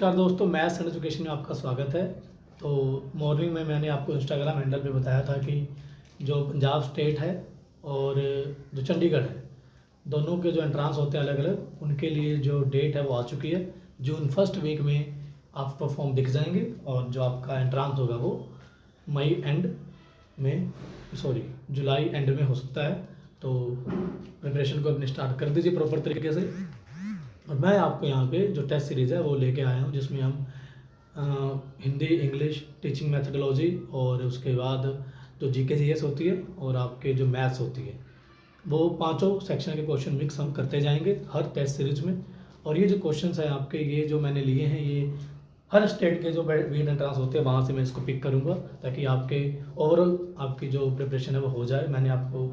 नमस्कार दोस्तों, maths and education में आपका स्वागत है। तो मॉर्निंग में मैंने आपको इंस्टाग्राम हैंडल पे बताया था कि जो पंजाब स्टेट है और जो चंडीगढ़ है, दोनों के जो एंट्रांस होते हैं अलग अलग, उनके लिए जो डेट है वो आ चुकी है। जून फर्स्ट वीक में आपको फॉर्म दिख जाएंगे और जो आपका एंट्रांस होगा वो मई एंड में जुलाई एंड में हो सकता है। तो प्रिपरेशन को अपने स्टार्ट कर दीजिए प्रॉपर तरीके से। और मैं आपको यहाँ पे जो टेस्ट सीरीज़ है वो लेके आया हूँ, जिसमें हम हिंदी, इंग्लिश, टीचिंग मेथडोलॉजी और उसके बाद जो जीके जीएस होती है और आपके जो मैथ्स होती है, वो पांचों सेक्शन के क्वेश्चन मिक्स हम करते जाएंगे हर टेस्ट सीरीज में। और ये जो क्वेश्चंस हैं आपके, ये जो मैंने लिए हैं, ये हर स्टेट के जो बीएड एंट्रांस होते हैं वहाँ से मैं इसको पिक करूँगा, ताकि आपके ओवरऑल आपकी जो प्रिपरेशन है वो हो जाए। मैंने आपको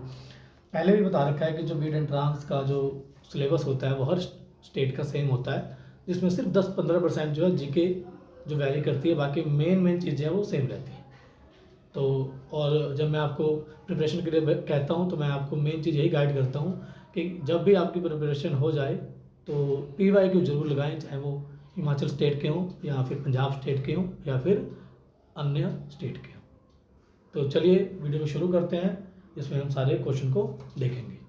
पहले भी बता रखा है कि जो बीएड एंट्रांस का जो सिलेबस होता है वो हर स्टेट का सेम होता है, जिसमें सिर्फ 10-15% जो है जीके जो वैरी करती है, बाकी मेन चीज़ें हैं वो सेम रहती हैं। तो और जब मैं आपको प्रिपरेशन के लिए कहता हूँ तो मैं आपको मेन चीज़ यही गाइड करता हूँ कि जब भी आपकी प्रिपरेशन हो जाए तो PYQ जरूर लगाएं, चाहे वो हिमाचल स्टेट के हों या फिर पंजाब स्टेट के हों या फिर अन्य स्टेट के हों। तो चलिए वीडियो को शुरू करते हैं, जिसमें हम सारे क्वेश्चन को देखेंगे।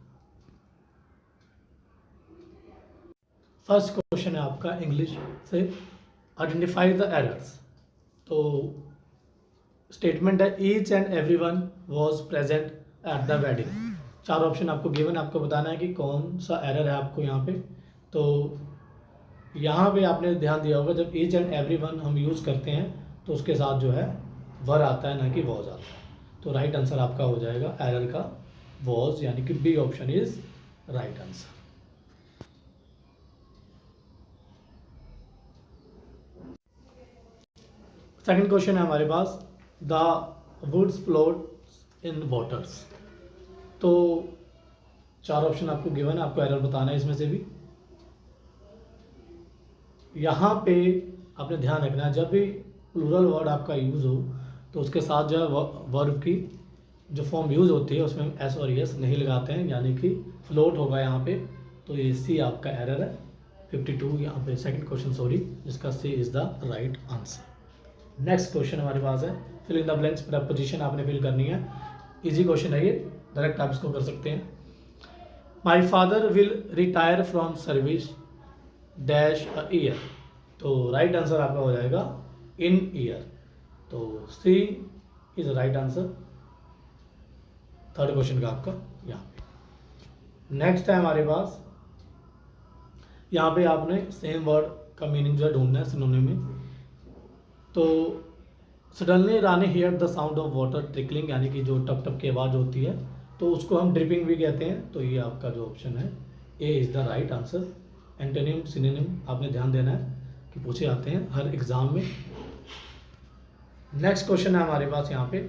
फर्स्ट क्वेश्चन है आपका इंग्लिश से, आइडेंटिफाई द एरर्स। तो स्टेटमेंट है each and everyone was present at the wedding. चार ऑप्शन आपको गिवन, आपको बताना है कि कौन सा एरर है आपको यहाँ पे। तो यहाँ पे आपने ध्यान दिया होगा, जब ईच एंड एवरीवन हम यूज़ करते हैं तो उसके साथ जो है वर आता है, ना कि वॉज आता है। तो राइट आंसर आपका हो जाएगा एरर का वॉज, यानी कि B option is right answer. Second question है हमारे पास, the woods float in waters. तो चार ऑप्शन आपको गिवन है, आपको एरर बताना है इसमें से भी। यहाँ पे आपने ध्यान रखना है, जब भी प्लूरल वर्ड आपका यूज़ हो तो उसके साथ जो है वर्ब की जो फॉर्म यूज़ होती है उसमें एस और एस नहीं लगाते हैं, यानी कि फ्लोट होगा यहाँ पे। तो ये सी आपका एरर है 52 यहाँ पे, सेकंड क्वेश्चन जिसका C is the right answer. Next question हमारे पास है fill in the blanks, preposition आपने फिल करनी है। इजी क्वेश्चन है ये, डायरेक्ट आप इसको कर सकते हैं। My father will retire from service dash a year. तो राइट आंसर आपका हो जाएगा इन ईयर। तो C is right answer third question का आपका यहाँ पे। नेक्स्ट है हमारे पास, यहाँ पे आपने सेम वर्ड का मीनिंग जो है ढूंढना है सिनोनिम में। तो suddenly Rani here the sound of water trickling, यानी कि जो टप टप की आवाज़ होती है तो उसको हम ड्रिपिंग भी कहते हैं। तो ये आपका जो ऑप्शन है A is the right answer. Antonym synonym आपने ध्यान देना है कि पूछे आते हैं हर एग्जाम में। नेक्स्ट क्वेश्चन है हमारे पास यहाँ पे,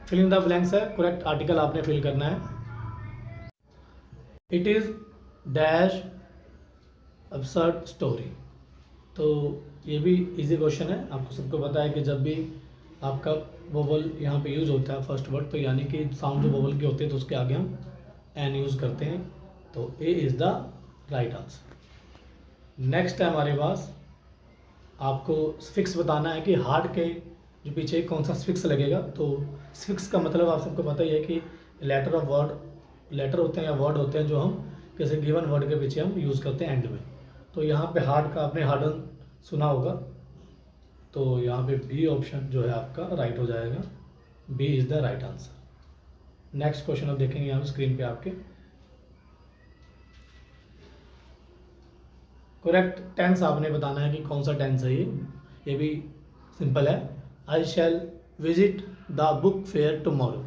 फिलिंग द ब्लैंक्स है, करेक्ट आर्टिकल आपने फिल करना है। It is dash absurd story. तो ये भी इजी क्वेश्चन है, आपको सबको पता है कि जब भी आपका वोवल यहाँ पे यूज़ होता है फर्स्ट वर्ड, तो यानी कि साउंड जो वोवल के होते हैं तो उसके आगे हम एन यूज़ करते हैं। तो A is the right answer. Next है हमारे पास, आपको स्फिक्स बताना है कि हार्ड के जो पीछे कौन सा स्फिक्स लगेगा। तो स्फिक्स का मतलब आप सबको पता ही है कि लेटर ऑफ वर्ड, लेटर होते हैं या वर्ड होते हैं जो हम किसी गिवन वर्ड के पीछे हम यूज़ करते हैं एंड में। तो यहाँ पे हार्ड का आपने हार्डन सुना होगा, तो यहाँ पे बी ऑप्शन जो है आपका राइट हो जाएगा, B is the right answer. Next question आप देखेंगे यहाँ स्क्रीन पे आपके, करेक्ट टेंस आपने बताना है कि कौन सा टेंस है ये भी सिंपल है। I shall visit the book fair tomorrow.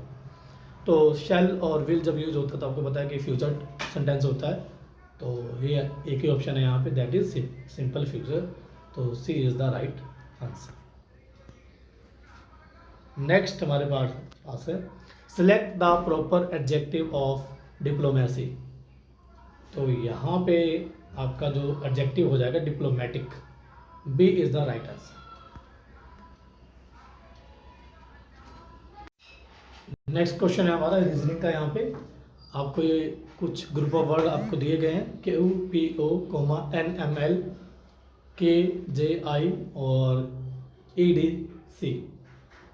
तो शैल और विल जब यूज होता है तो आपको पता है कि फ्यूचर सेंटेंस होता है। तो ये एक ही ऑप्शन है यहाँ पे, दैट इज सिंपल फ्यूचर। तो C is the right answer. Next हमारे पास है, select the proper adjective of diplomacy. तो यहाँ पे आपका जो एडजेक्टिव हो जाएगा diplomatic, B is the right answer. Next question है हमारा रीजनिंग का। यहाँ पे आपको ये कुछ ग्रुप ऑफ वर्ड आपको दिए गए हैं QPO, NML, KJI और EDC।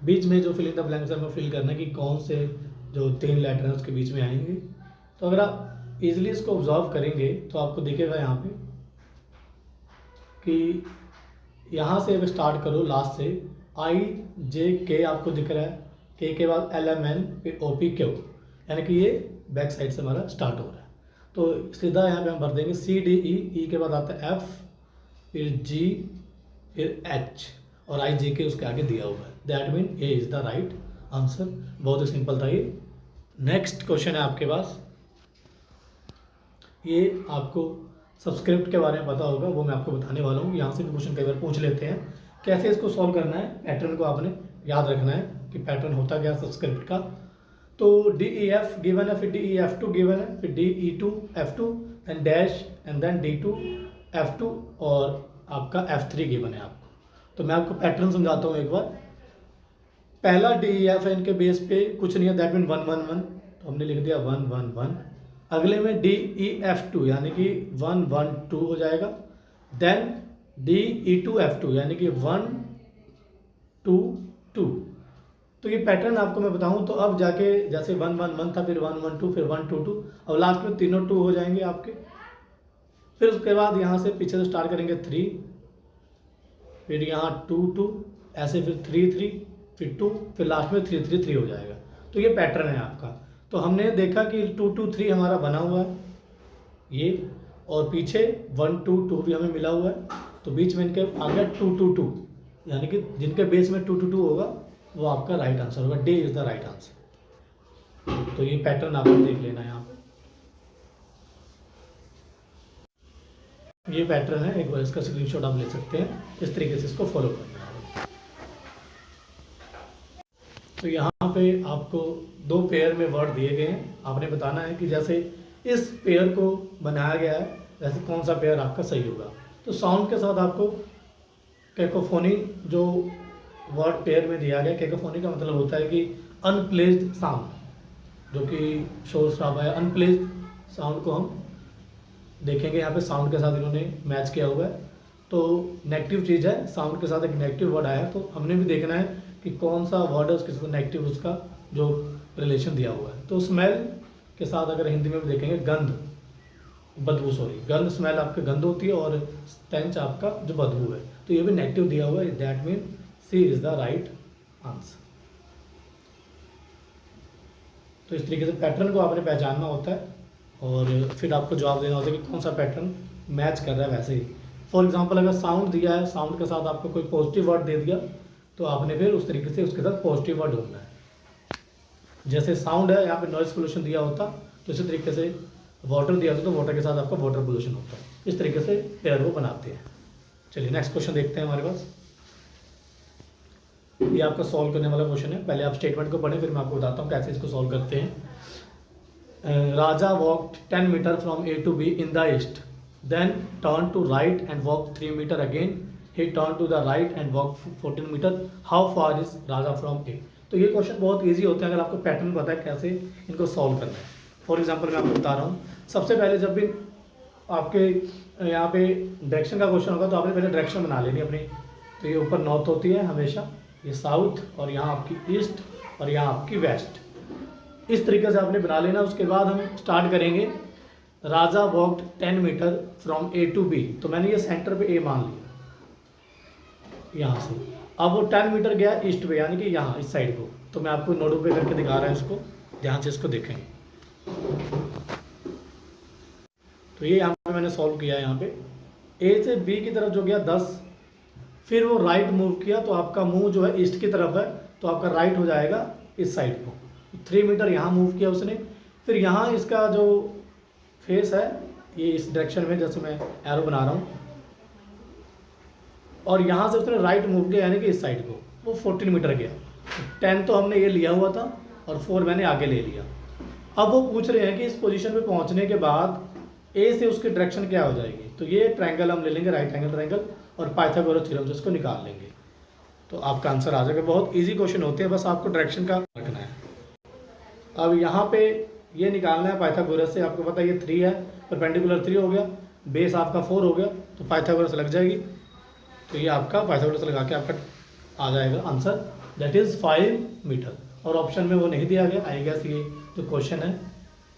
बीच में जो फिल इन द ब्लैंक्स है हमें फिल करना है कि कौन से जो 3 लेटर हैं उसके बीच में आएंगे। तो अगर आप इजीली इसको ऑब्जर्व करेंगे तो आपको दिखेगा यहाँ पे कि यहाँ से अगर स्टार्ट करो लास्ट से IJK आपको दिख रहा है, के बाद LMN फिर OPQ, यानी कि ये बैक साइड से हमारा स्टार्ट हो रहा है। तो सीधा यहाँ पे हम भर देंगे CDE, के बाद आता है F, फिर G, फिर H और IJK उसके आगे दिया हुआ है। That mean A is the right answer. बहुत ही सिंपल था ये। नेक्स्ट क्वेश्चन है आपके पास, ये आपको सब्सक्रिप्ट के बारे में पता होगा, वो मैं आपको बताने वाला हूँ। यहाँ से भी क्वेश्चन कई बार पूछ लेते हैं, कैसे इसको सॉल्व करना है। पैटर्न को आपने याद रखना है कि पैटर्न होता क्या सब्सक्रिप्ट का। तो DEF गिवन है, फिर DEF2 गिवन है, फिर DE2 F2 and dash and then D2 F2 और आपका F3 गिवन है आपको। तो मैं आपको पैटर्न समझाता हूँ एक बार। पहला DEF है, इनके बेस पे कुछ नहीं है, दैट मीन 1 1 1, तो हमने लिख दिया 1 1 1। अगले में DEF2 यानी कि 1 1 2 हो जाएगा। देन DE2 F2 यानी कि 1 2 2। तो ये पैटर्न आपको मैं बताऊं तो अब जाके जैसे 1 1 1 था, फिर 1 1 2, फिर 1 2 2, अब लास्ट में तीनों 2 हो जाएंगे आपके। फिर उसके बाद यहाँ से पीछे से स्टार्ट करेंगे 3, फिर यहाँ 2 2, ऐसे फिर 3 3, फिर 2, फिर लास्ट में 3 3 3 हो जाएगा। तो ये पैटर्न है आपका। तो हमने देखा कि 2 2 3 हमारा बना हुआ है ये, और पीछे 1 2 2 भी हमें मिला हुआ है। तो बीच में इनके आ गया 2 2 2, यानी कि जिनके बेस में 2 2 2 होगा वो आपका राइट आंसर होगा। D is the right answer. तो ये पैटर्न आपको देख लेना है यहाँ पे। ये पैटर्न है, एक बार इसका स्क्रीनशॉट आप ले सकते हैं। इस तरीके से इसको फॉलो करना है। तो यहाँ पे आपको 2 पेयर में वर्ड दिए गए हैं, आपने बताना है कि जैसे इस पेयर को बनाया गया है वैसे कौन सा पेयर आपका सही होगा। तो साउंड के साथ आपको कैकोफोनी जो वर्ड पेयर में दिया गया, कैकोफोनी का मतलब होता है कि अनप्लेस्ड साउंड, जो कि शोर शराबा है। अनप्लेस्ड साउंड को हम देखेंगे, यहाँ पे साउंड के साथ इन्होंने मैच किया हुआ है। तो नेगेटिव चीज़ है, साउंड के साथ एक नेगेटिव वर्ड आया, तो हमने भी देखना है कि कौन सा वर्ड है उसके साथ नेगेटिव उसका जो रिलेशन दिया हुआ है। तो स्मेल के साथ अगर हिंदी में भी देखेंगे गंध, बदबू, सॉरी गंध, स्मेल आपके गंध होती है और टेंच आपका जो बदबू है, तो ये भी नेगेटिव दिया हुआ है। That mean C is the right answer. तो इस तरीके से पैटर्न को आपने पहचानना होता है और फिर आपको जवाब देना होता है कि कौन सा पैटर्न मैच कर रहा है। वैसे ही फॉर एग्जांपल अगर साउंड दिया है, साउंड के साथ आपको कोई पॉजिटिव वर्ड दे दिया, तो आपने फिर उस तरीके से उसके साथ पॉजिटिव वर्ड ढूंढना है। जैसे साउंड है, यहाँ पे नॉइज पोल्यूशन दिया होता, तो इसी तरीके से वाटर दिया होता तो वाटर के साथ आपका वाटर पोल्यूशन होता है। इस तरीके से पेयर वो बनाते हैं। चलिए नेक्स्ट क्वेश्चन देखते हैं हमारे पास। ये आपका सॉल्व करने वाला क्वेश्चन है। पहले आप स्टेटमेंट को पढ़ें, फिर मैं आपको बताता हूँ कैसे इसको सॉल्व करते हैं। Raja walked 10 metre from A to B in the east, then turn to right and walk 3 metre again, he turn to the right and walk 14 metre, how far is Raja from A। तो ये question बहुत easy होते हैं अगर आपको pattern पता है कैसे इनको सॉल्व करना है। फॉर एग्जाम्पल मैं आपको बता रहा हूँ, सबसे पहले जब भी आपके यहाँ पे डायरेक्शन का क्वेश्चन होगा तो आपने पहले डायरेक्शन बना लेनी अपनी। तो ये ऊपर नॉर्थ होती है हमेशा, ये साउथ, और यहाँ आपकी ईस्ट, और यहाँ आपकी वेस्ट। इस तरीके से आपने बना लेना। उसके बाद हम स्टार्ट करेंगे, Raja walked 10 metre from A to B। तो मैंने ये सेंटर पे A मान लिया यहाँ से। अब वो 10 मीटर गया ईस्ट पे, यानी कि यहाँ इस साइड को। तो मैं आपको नोटों पे करके दिखा रहा हूँ, इसको ध्यान से इसको देखेंगे। तो ये यहाँ पे मैंने सॉल्व किया है। यहाँ पे A से B की तरफ जो गया 10, फिर वो राइट मूव किया, तो आपका मुंह जो है ईस्ट की तरफ है, तो आपका राइट हो जाएगा इस साइड को। 3 मीटर यहाँ मूव किया उसने, फिर यहाँ इसका जो फेस है ये इस डायरेक्शन में, जैसे मैं एरो बना रहा हूँ, और यहाँ से उसने राइट मूव किया, यानी कि इस साइड को, वो 14 मीटर गया। 10 तो हमने ये लिया हुआ था और 4 मैंने आगे ले लिया। अब वो पूछ रहे हैं कि इस पोजीशन पे पहुँचने के बाद A से उसकी डायरेक्शन क्या हो जाएगी। तो ये ट्रायंगल हम ले लेंगे, राइट एंगल ट्रायंगल, और पाइथागोरस थ्योरम से इसको निकाल लेंगे, तो आपका आंसर आ जाएगा। बहुत इजी क्वेश्चन होते हैं, बस आपको डायरेक्शन का रखना है। अब यहाँ पे ये निकालना है पाइथागोरस से। आपको पता है ये 3 है, परपेंडिकुलर 3 हो गया, बेस आपका 4 हो गया, तो पाइथागोरस लग जाएगी। तो ये आपका पाइथागोरस लगा के आपका आ जाएगा आंसर, दैट इज़ 5 मीटर। और ऑप्शन में वो नहीं दिया गया, आई गेस ये जो क्वेश्चन है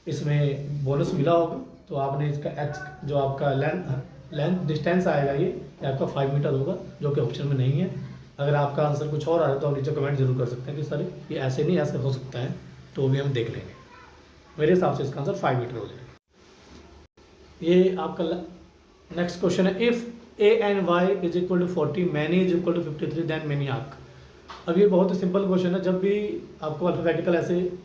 इसमें बोनस मिला होगा, तो आपने इसका एच जो आपका लेंथ डिस्टेंस आएगा ये आपका 5 मीटर होगा, जो कि ऑप्शन में नहीं है। अगर आपका आंसर कुछ और आ रहा है तो आप नीचे कमेंट जरूर कर सकते हैं कि सर ये ऐसे नहीं ऐसे हो सकता है, तो भी हम देख लेंगे। मेरे हिसाब से इसका आंसर 5 मीटर हो जाएगा। ये आपका नेक्स्ट क्वेश्चन है, if a and y is equal to 40, many is equal to 53, then maniac. अब ये बहुत ही सिंपल क्वेश्चन है। जब भी आपको अल्फ़ाबेटिकल ऐसे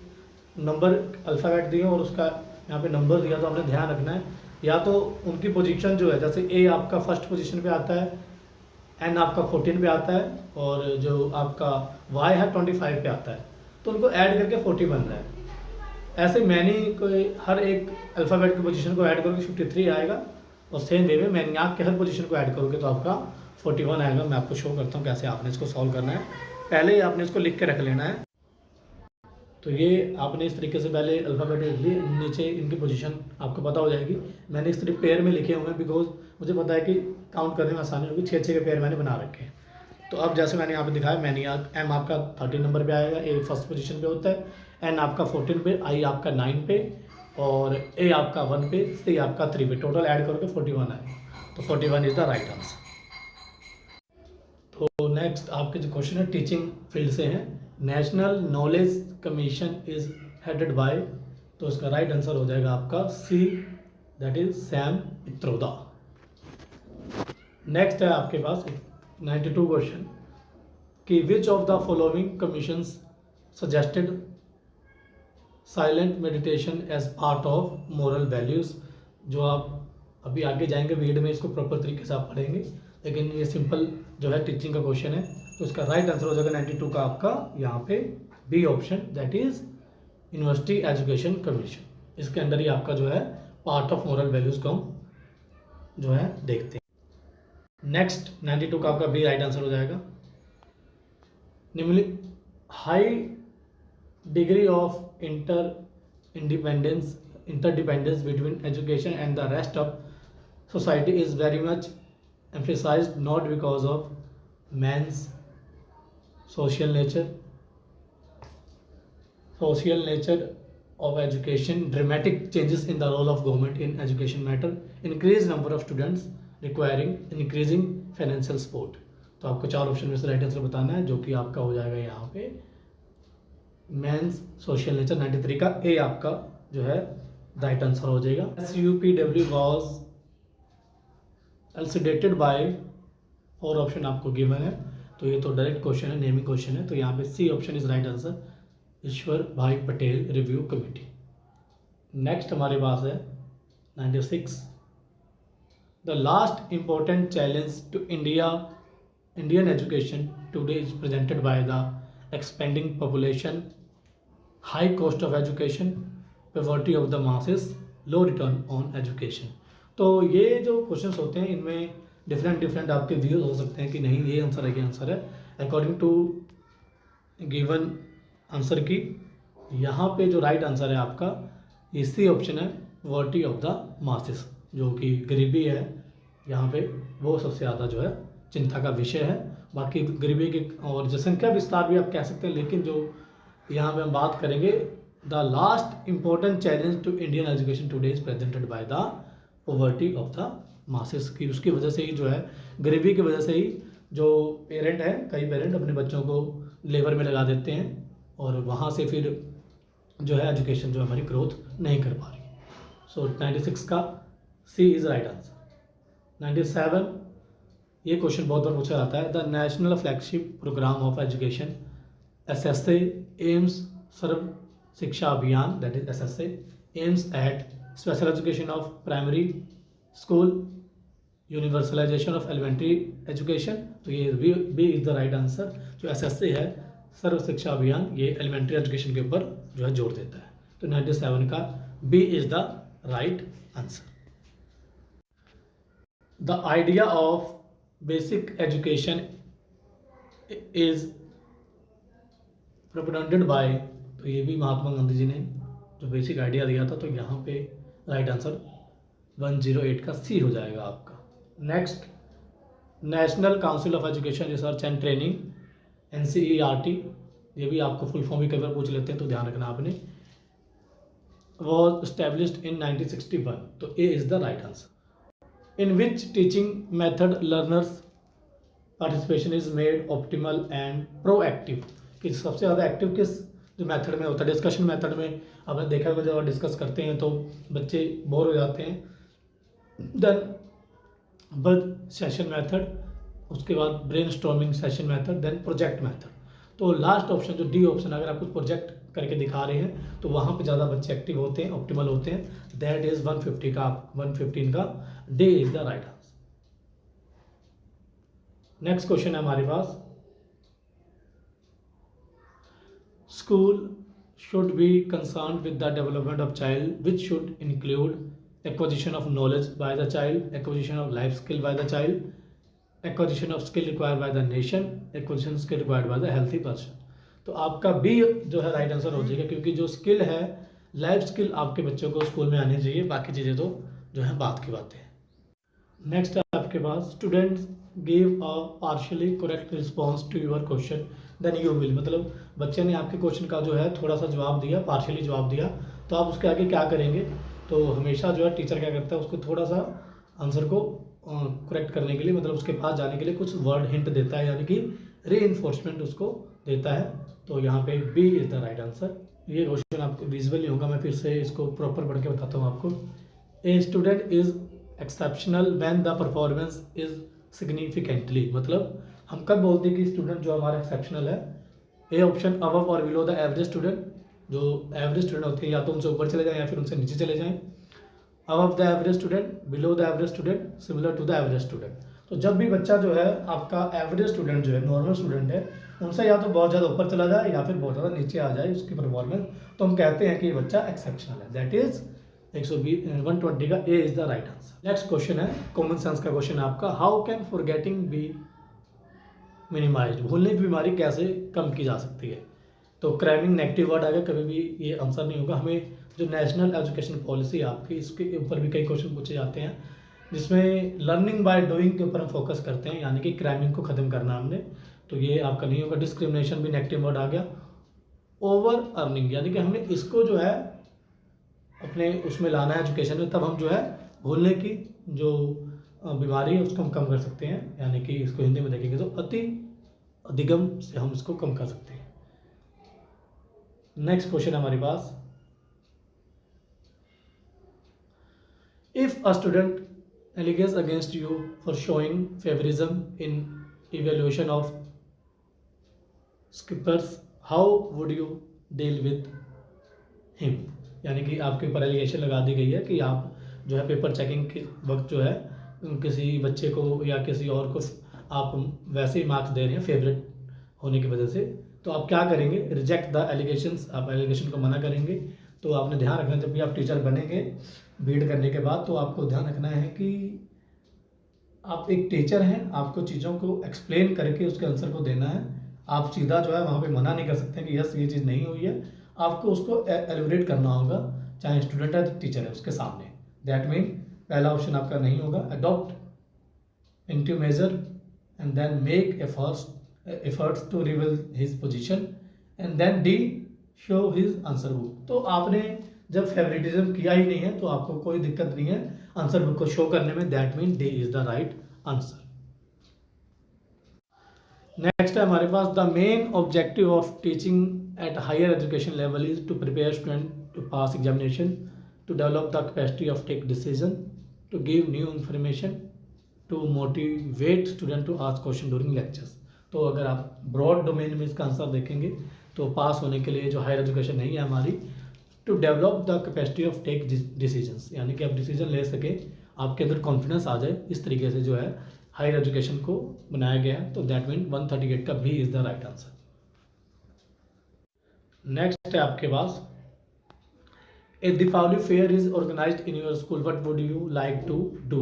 नंबर अल्फ़ाबेट दिए और उसका यहाँ पे नंबर दिया तो आपने ध्यान रखना है, या तो उनकी पोजीशन जो है, जैसे a आपका फर्स्ट पोजीशन पे आता है, n आपका 14 पे आता है, और जो आपका y है 25 पे आता है, तो उनको ऐड करके 40 बन रहा है। ऐसे मैनी को हर एक अल्फ़ाबेट की पोजीशन को ऐड करोगे 53 आएगा, और सेम वे में मैनियाक के हर पोजीशन को ऐड करोगे तो आपका 41 आएगा। मैं आपको शो करता हूँ कैसे आपने इसको सॉल्व करना है। पहले ही आपने इसको लिख के रख लेना है। तो ये आपने इस तरीके से पहले अल्फ़ाबेट लिख लिए, नीचे इनकी पोजीशन आपको पता हो जाएगी। मैंने इस तरह पेयर में लिखे हुए हैं, बिकॉज मुझे पता है कि काउंट करने में आसानी होगी। 6-6 के पेयर मैंने बना रखे हैं। तो अब जैसे मैंने यहाँ पे दिखाया, मैनियाक एम आपका 13 नंबर पे आएगा, ए फर्स्ट पोजीशन पे होता है, एन आपका 14 पे, आई आपका 9 पे, और ए आपका 1 पे, सी आपका 3 पे। टोटल ऐड करोगे 41 आएगा, तो 41 इज द राइट आंसर। तो नेक्स्ट आपके जो क्वेश्चन है टीचिंग फील्ड से हैं। National knowledge commission is headed by, तो इसका राइट आंसर हो जाएगा आपका C, that is Sam Pitroda. Next है आपके पास 92 क्वेश्चन कि which of the following commissions suggested silent meditation as part of moral values. जो आप अभी आगे जाएंगे वीडियो में इसको प्रॉपर तरीके से आप पढ़ेंगे, लेकिन ये सिंपल जो है टीचिंग का क्वेश्चन है, तो इसका राइट आंसर हो जाएगा 92 का आपका यहाँ पे B option, that is university education commission. इसके अंदर ही आपका जो है पार्ट ऑफ मोरल वैल्यूज़ को हम जो है देखते हैं। नेक्स्ट 92 का आपका बी राइट आंसर हो जाएगा। निम्नलिखित high degree of interdependence between education and the rest of society is very much emphasized not because of man's social nature of education, dramatic changes in the role of government in education matter, increased number of students requiring increasing financial support। तो आपको 4 option में से right answer बताना है, जो कि आपका हो जाएगा यहाँ पे मेंस सोशल नेचर। 93 का ए आपका जो है राइट आंसर हो जाएगा। SUPW वॉज एल्सिडेटेड बाय, और ऑप्शन आपको गिवन है, तो ये तो डायरेक्ट क्वेश्चन है, नेमिंग क्वेश्चन है, तो यहाँ पे C option is right answer, Ishwar Bhai Patel review committee. Next हमारे पास है 96, the last important challenge to Indian education today is presented by the expanding population, high cost of education, poverty of the masses, low return on education. तो ये जो questions होते हैं इनमें different आपके व्यूज हो सकते हैं कि नहीं ये आंसर है, ये आंसर है। अकॉर्डिंग टू गिवन आंसर की यहाँ पे जो राइट आंसर है आपका ये सी ऑप्शन है, पॉवर्टी ऑफ द मासेस, जो कि गरीबी है यहाँ पे वो सबसे ज़्यादा जो है चिंता का विषय है। बाकी गरीबी की और जनसंख्या विस्तार भी आप कह सकते हैं, लेकिन जो यहाँ पे हम बात करेंगे the last important challenge to Indian education today is presented by the poverty of the masses की, उसकी वजह से ही जो है गरीबी की वजह से ही जो पेरेंट है, कई पेरेंट अपने बच्चों को लेबर में लगा देते हैं और वहाँ से फिर जो है एजुकेशन जो हमारी ग्रोथ नहीं कर पा रही। सो 96 का सी इज़ राइट आंसर। 97 ये क्वेश्चन बहुत बार पूछा जाता है, the national flagship programme of education SSA aims Sarva Shiksha Abhiyan, that is SSA aims at special education of primary school, universalisation of elementary education. तो ये B is the right answer. जो SSA है सर्व शिक्षा अभियान, ये एलिमेंट्री एजुकेशन के ऊपर जो है जोर देता है। तो 97 का B is the right answer. The idea of basic education is proponented by, तो ये भी महात्मा गांधी जी ने जो बेसिक आइडिया दिया था, तो यहाँ पे राइट आंसर 108 का सी हो जाएगा आपका। Next, national council of education research and training, NCERT, ये भी आपको फुल फॉर्म भी कई बार पूछ लेते हैं, तो ध्यान रखना आपने। was established in 1961, तो A is the right answer. In which teaching method learners participation is made optimal and proactive, कि सबसे ज़्यादा एक्टिव किस जो मेथड में होता है? डिस्कशन मेथड में आपने देखा होगा, जब डिस्कस करते हैं तो बच्चे बोर हो जाते हैं। देन बज सेशन मेथड, उसके बाद brainstorming session method, then project method. तो लास्ट ऑप्शन जो डी ऑप्शन, अगर आप कुछ प्रोजेक्ट करके दिखा रहे हैं तो वहाँ पे ज़्यादा बच्चे एक्टिव होते हैं, ऑप्टिमल होते हैं। दैट इज़ 115 का D is the right answer. Next question है हमारे पास, school should be concerned with the development of child, which should include acquisition of knowledge by the child, acquisition of life skill by the child, acquisition of skill required by the nation, acquisition skill required by the healthy person। तो आपका B जो है right answer हो जाएगा, क्योंकि जो skill है, life skill आपके बच्चों को स्कूल में आनी चाहिए, बाकी चीज़ें तो जो है बात की बातें हैं। नेक्स्ट है आपके पास, students give a partially correct response to your question then you will, मतलब बच्चे ने आपके क्वेश्चन का जो है थोड़ा सा जवाब दिया, पार्शियली जवाब दिया, तो आप उसके आगे क्या करेंगे? तो हमेशा जो है टीचर क्या करता है, उसको थोड़ा सा आंसर को करेक्ट करने के लिए, मतलब उसके पास जाने के लिए कुछ वर्ड हिंट देता है, यानी कि री-इन्फोर्समेंट उसको देता है। तो यहाँ पे B is the right answer. ये क्वेश्चन आपको विजुअल नहीं होगा, मैं फिर से इसको प्रॉपर पढ़ के बताता हूँ आपको। A student is exceptional when the performance is significantly, मतलब हम कब बोलते हैं कि स्टूडेंट जो हमारा एक्सेप्शनल है? ए ऑप्शन, अबव और बिलो द एवरेज स्टूडेंट, जो एवरेज स्टूडेंट होते हैं या तो उनसे ऊपर चले जाएं या फिर उनसे नीचे चले जाएं। Above the average student, below the average student, similar to the average student. तो जब भी बच्चा जो है आपका एवरेज स्टूडेंट जो है, नॉर्मल स्टूडेंट है, उनसे या तो बहुत ज़्यादा ऊपर चला जाए या फिर बहुत ज़्यादा नीचे आ जाए उसकी परफॉर्मेंस, तो हम कहते हैं कि ये बच्चा एक्सेप्शनल है। दैट इज 120 का A is the right answer. Next question है कॉमन सेंस का क्वेश्चन है आपका, how can forgetting be minimised, भूलने की बीमारी कैसे कम की जा सकती है? तो क्रैमिंग नेगेटिव वर्ड आ गया, कभी भी ये आंसर नहीं होगा। हमें जो नेशनल एजुकेशन पॉलिसी आपकी, इसके ऊपर भी कई क्वेश्चन पूछे जाते हैं, जिसमें लर्निंग बाय डूइंग के ऊपर हम फोकस करते हैं, यानी कि क्रैमिंग को ख़त्म करना हमने, तो ये आपका नहीं होगा। डिस्क्रिमिनेशन भी नेगेटिव वर्ड आ गया। ओवर अर्निंग, यानी कि हमने इसको जो है अपने उसमें लाना है एजुकेशन में, तब हम जो है भूलने की जो बीमारी है उसको हम कम कर सकते हैं, यानी कि इसको हिंदी में देखेंगे तो अधिगम से हम इसको कम कर सकते हैं। नेक्स्ट क्वेश्चन हमारे पास, if a student alleges against you for showing favorism in evaluation of skippers, how would you deal with him? यानी कि आपके ऊपर एलिगेशन लगा दी गई है कि आप जो है पेपर चेकिंग के वक्त जो है किसी बच्चे को या किसी और को आप वैसे ही मार्क्स दे रहे हैं फेवरेट होने की वजह से, तो आप क्या करेंगे? रिजेक्ट द एलिगेशंस, आप एलिगेशन को मना करेंगे। तो आपने ध्यान रखना, जब भी आप टीचर बनेंगे बीएड करने के बाद, तो आपको ध्यान रखना है कि आप एक टीचर हैं, आपको चीज़ों को एक्सप्लेन करके उसके आंसर को देना है। आप सीधा जो है वहाँ पे मना नहीं कर सकते कि यस ये चीज़ नहीं हुई है, आपको उसको एलिब्रेट करना होगा, चाहे स्टूडेंट है टीचर है उसके सामने। दैट मीन पहला ऑप्शन आपका नहीं होगा, adopt into major and then make efforts to reveal his position and then the show his answer book. तो आपने जब फेवरेटिज्म किया ही नहीं है तो आपको कोई दिक्कत नहीं है आंसर बुक को शो करने में। That mean D is the right answer. Next है हमारे पास, the main objective of teaching at higher education level is to prepare student to pass examination, to develop the capacity of take decision, to give new information, to motivate student to ask question during lectures. तो अगर आप broad domain में इसका answer देखेंगे तो पास होने के लिए जो हायर एजुकेशन नहीं है हमारी, to develop the capacity of take decisions, यानी कि आप डिसीजन ले सके, आपके अंदर कॉन्फिडेंस आ जाए, इस तरीके से जो है हायर एजुकेशन को बनाया गया है। तो दैट मीन 138 का B is the right answer. Next है आपके पास, a Deepawali fair is organised in your school, what would you like to do?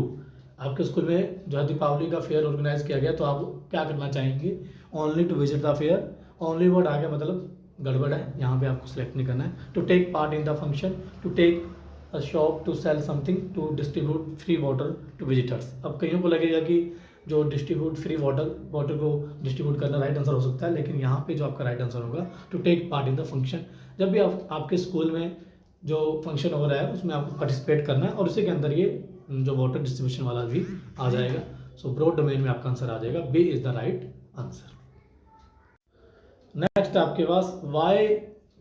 आपके स्कूल में जो है दीपावली का फेयर ऑर्गेनाइज किया गया, तो आप क्या करना चाहेंगे? Only to visit the fair, only word आ गया, मतलब गड़बड़ है, यहाँ पे आपको सेलेक्ट नहीं करना है। To take part in the function, to take a shop, to sell something, to distribute free water to visitors. अब कईयों को लगेगा कि जो डिस्ट्रीब्यूट फ्री वाटर को डिस्ट्रीब्यूट करना राइट आंसर हो सकता है, लेकिन यहाँ पे जो आपका राइट आंसर होगा to take part in the function. जब भी आपके स्कूल में जो फंक्शन हो रहा है उसमें आपको पार्टिसिपेट करना है, और उसी के अंदर ये जो वाटर डिस्ट्रीब्यूशन वाला भी आ जाएगा। सो ब्रॉड डोमेन में आपका आंसर आ जाएगा, B is the right answer. Next आपके पास why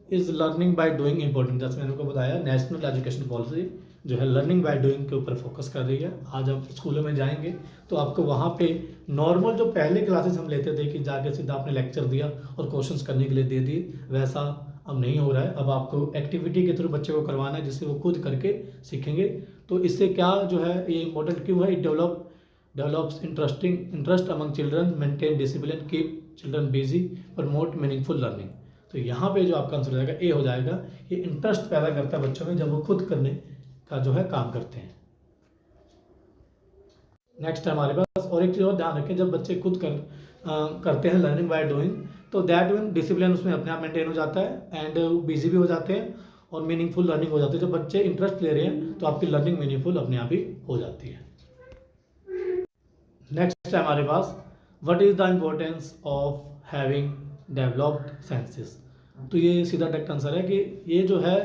is learning by doing important. जैसे मैंने आपको बताया, नेशनल एजुकेशन पॉलिसी जो है लर्निंग बाय डूइंग के ऊपर फोकस कर रही है। आज आप स्कूलों में जाएंगे तो आपको वहाँ पे नॉर्मल जो पहले क्लासेस हम लेते थे कि जाके सीधा आपने लेक्चर दिया और क्वेश्चंस करने के लिए दे दिए, वैसा अब नहीं हो रहा है। अब आपको एक्टिविटी के थ्रू बच्चे को करवाना है जिससे वो खुद करके सीखेंगे। तो इससे क्या जो है ये इंपॉर्टेंट क्यों है, it develops interest among children, maintain discipline, keep children busy, promote meaningful learning. तो यहाँ पे जो आपका आंसर हो जाएगा ए हो जाएगा। ये इंटरेस्ट पैदा करता है बच्चों में जब वो खुद करने का जो है काम करते हैं। नेक्स्ट है हमारे पास, और एक चीज़ और ध्यान रखें, जब बच्चे खुद करते हैं लर्निंग बाय डूइंग, तो दैट मीन डिसिप्लिन उसमें अपने आप मेंटेन हो जाता है एंड बिजी भी हो जाते हैं और मीनिंगफुल लर्निंग हो जाती है। जब बच्चे इंटरेस्ट ले रहे हैं तो आपकी लर्निंग मीनिंगफुल अपने आप ही हो जाती है। नेक्स्ट है हमारे पास, what is the importance of having developed senses. तो ये सीधा डायरेक्ट आंसर है कि ये जो है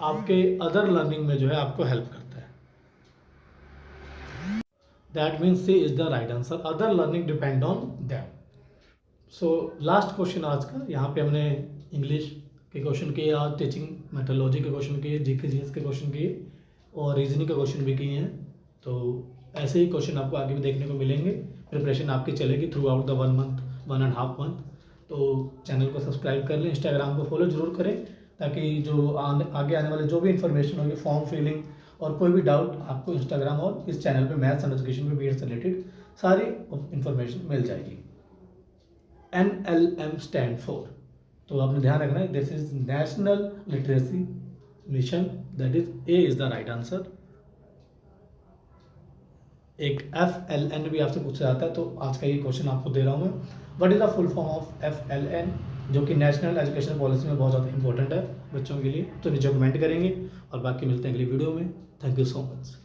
आपके अदर लर्निंग में जो है आपको हेल्प करता है। That means C is the right answer, other learning depend on that. So last question आज का, यहाँ पे हमने इंग्लिश के क्वेश्चन किए, आज टीचिंग मेथोडोलॉजी के क्वेश्चन किए, जीके जीएस के क्वेश्चन किए और रीजनिंग के क्वेश्चन भी किए हैं। तो ऐसे ही क्वेश्चन आपको आगे भी देखने को मिलेंगे। प्रिपरेशन आपकी चलेगी through out the 1 month 1.5 month. तो चैनल को सब्सक्राइब कर लें, इंस्टाग्राम को फॉलो जरूर करें, ताकि जो आगे आने वाले जो भी इन्फॉर्मेशन होगी, फॉर्म फिलिंग और कोई भी डाउट, आपको इंस्टाग्राम और इस चैनल पे मैथ्स एंड एजुकेशन पे बीएड से रिलेटेड सारी इन्फॉर्मेशन मिल जाएगी। NLM स्टैंड फॉर, तो आपने ध्यान रखना है, this is national literacy mission, that is a is the right answer. एक FLN भी आपसे पूछा जाता है, तो आज का ये क्वेश्चन आपको दे रहा हूँ मैं। What is the full form of FLN, जो कि नेशनल एजुकेशन पॉलिसी में बहुत ज़्यादा इंपॉर्टेंट है बच्चों के लिए। तो नीचे कमेंट करेंगे और बाकी मिलते हैं अगली वीडियो में। Thank you so much.